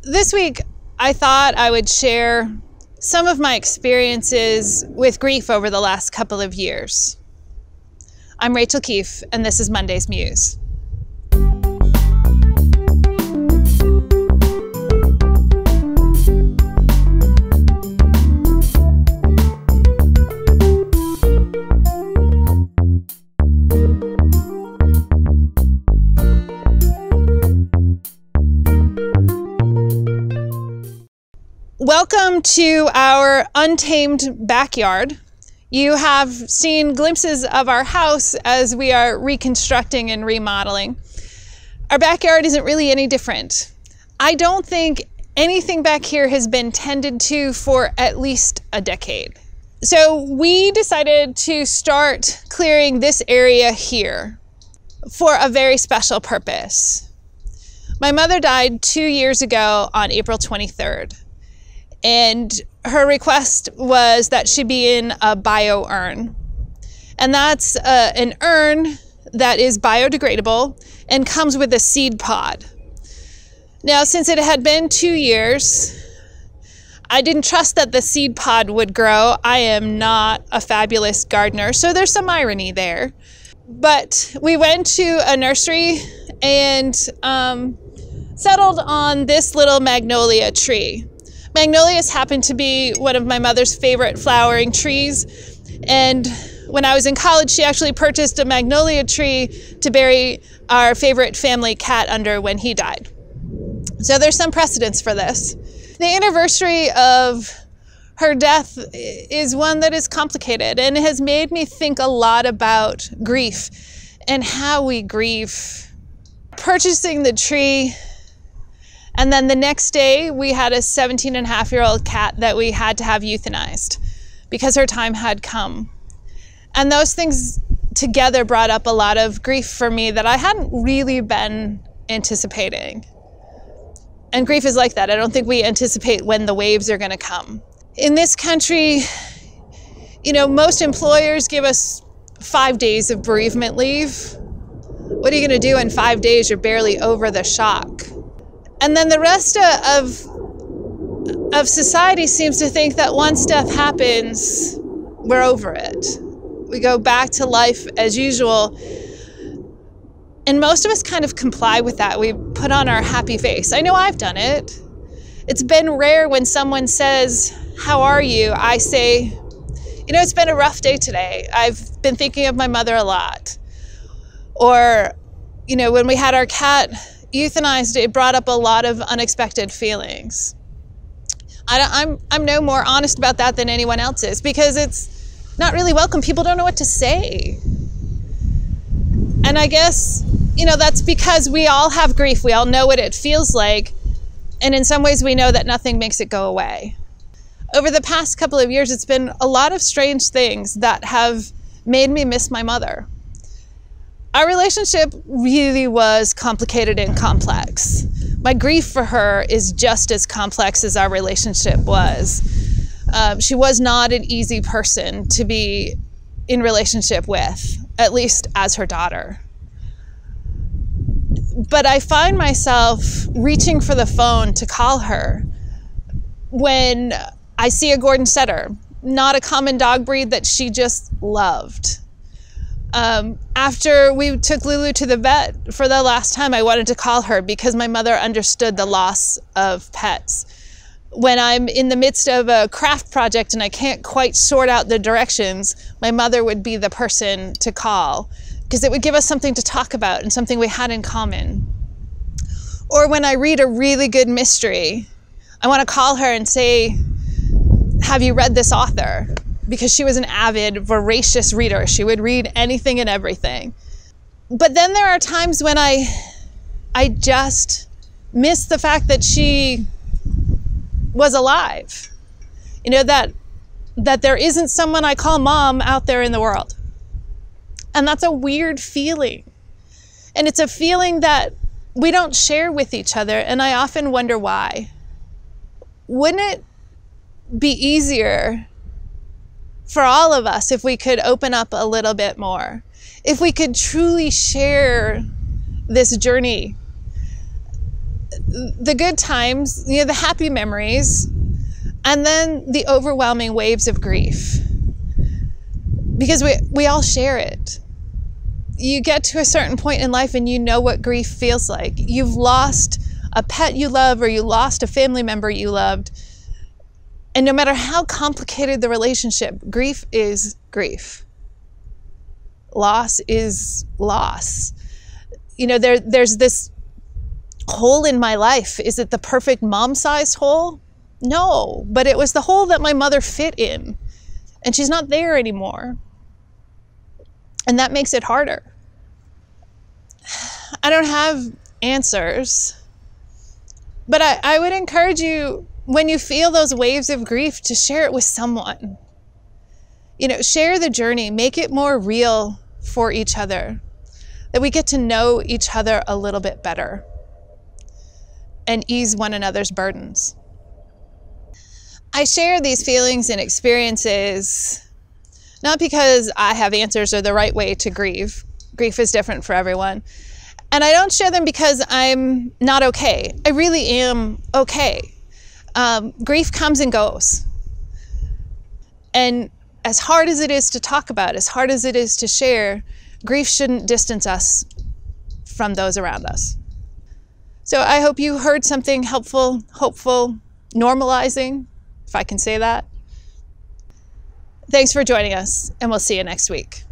This week, I thought I would share some of my experiences with grief over the last couple of years. I'm Rachael Keefe, and this is Monday's Muse. Welcome to our untamed backyard. You have seen glimpses of our house as we are reconstructing and remodeling. Our backyard isn't really any different. I don't think anything back here has been tended to for at least a decade. So we decided to start clearing this area here for a very special purpose. My mother died 2 years ago on April 23rd. And her request was that she be in a bio urn. And that's an urn that is biodegradable and comes with a seed pod. Now, since it had been 2 years, I didn't trust that the seed pod would grow. I am not a fabulous gardener, so there's some irony there. But we went to a nursery and settled on this little magnolia tree. Magnolias happen to be one of my mother's favorite flowering trees, and when I was in college, she actually purchased a magnolia tree to bury our favorite family cat under when he died. So there's some precedence for this. The anniversary of her death is one that is complicated and has made me think a lot about grief and how we grieve. Purchasing the tree, and then the next day, we had a 17-and-a-half-year-old cat that we had to have euthanized because her time had come. And those things together brought up a lot of grief for me that I hadn't really been anticipating. And grief is like that. I don't think we anticipate when the waves are going to come. In this country, you know, most employers give us 5 days of bereavement leave. What are you going to do in 5 days? You're barely over the shock. And then the rest of society seems to think that once death happens, we're over it. We go back to life as usual. And most of us kind of comply with that. We put on our happy face. I know I've done it. It's been rare when someone says, "How are you?" I say, "You know, it's been a rough day today. I've been thinking of my mother a lot." Or, you know, when we had our cat euthanized, it brought up a lot of unexpected feelings. I'm no more honest about that than anyone else is because it's not really welcome. People don't know what to say. And I guess, you know, that's because we all have grief. We all know what it feels like. And in some ways we know that nothing makes it go away. Over the past couple of years, it's been a lot of strange things that have made me miss my mother. Our relationship really was complicated and complex. My grief for her is just as complex as our relationship was. She was not an easy person to be in relationship with, at least as her daughter. But I find myself reaching for the phone to call her when I see a Gordon Setter, not a common dog breed that she just loved. After we took Lulu to the vet for the last time, I wanted to call her because my mother understood the loss of pets. When I'm in the midst of a craft project and I can't quite sort out the directions, my mother would be the person to call because it would give us something to talk about and something we had in common. Or when I read a really good mystery, I want to call her and say, "Have you read this author?" Because she was an avid, voracious reader. She would read anything and everything. But then there are times when I just miss the fact that she was alive. You know, that there isn't someone I call mom out there in the world. And that's a weird feeling. And it's a feeling that we don't share with each other, and I often wonder why. Wouldn't it be easier for all of us if we could open up a little bit more? If we could truly share this journey the good times, the happy memories, and then the overwhelming waves of grief. Because we all share it. You get to a certain point in life and you know what grief feels like. You've lost a pet you love, or you lost a family member you loved. And no matter how complicated the relationship, grief is grief. Loss is loss. There's this hole in my life. Is it the perfect mom-sized hole? No, but it was the hole that my mother fit in, and she's not there anymore. And that makes it harder. I don't have answers, but I would encourage you, when you feel those waves of grief, to share it with someone. Share the journey, make it more real for each other, that we get to know each other a little bit better and ease one another's burdens. I share these feelings and experiences not because I have answers or the right way to grieve. Grief is different for everyone. And I don't share them because I'm not okay. I really am okay. Grief comes and goes. And as hard as it is to talk about, as hard as it is to share, grief shouldn't distance us from those around us. So I hope you heard something helpful, hopeful, normalizing, if I can say that. Thanks for joining us, and we'll see you next week.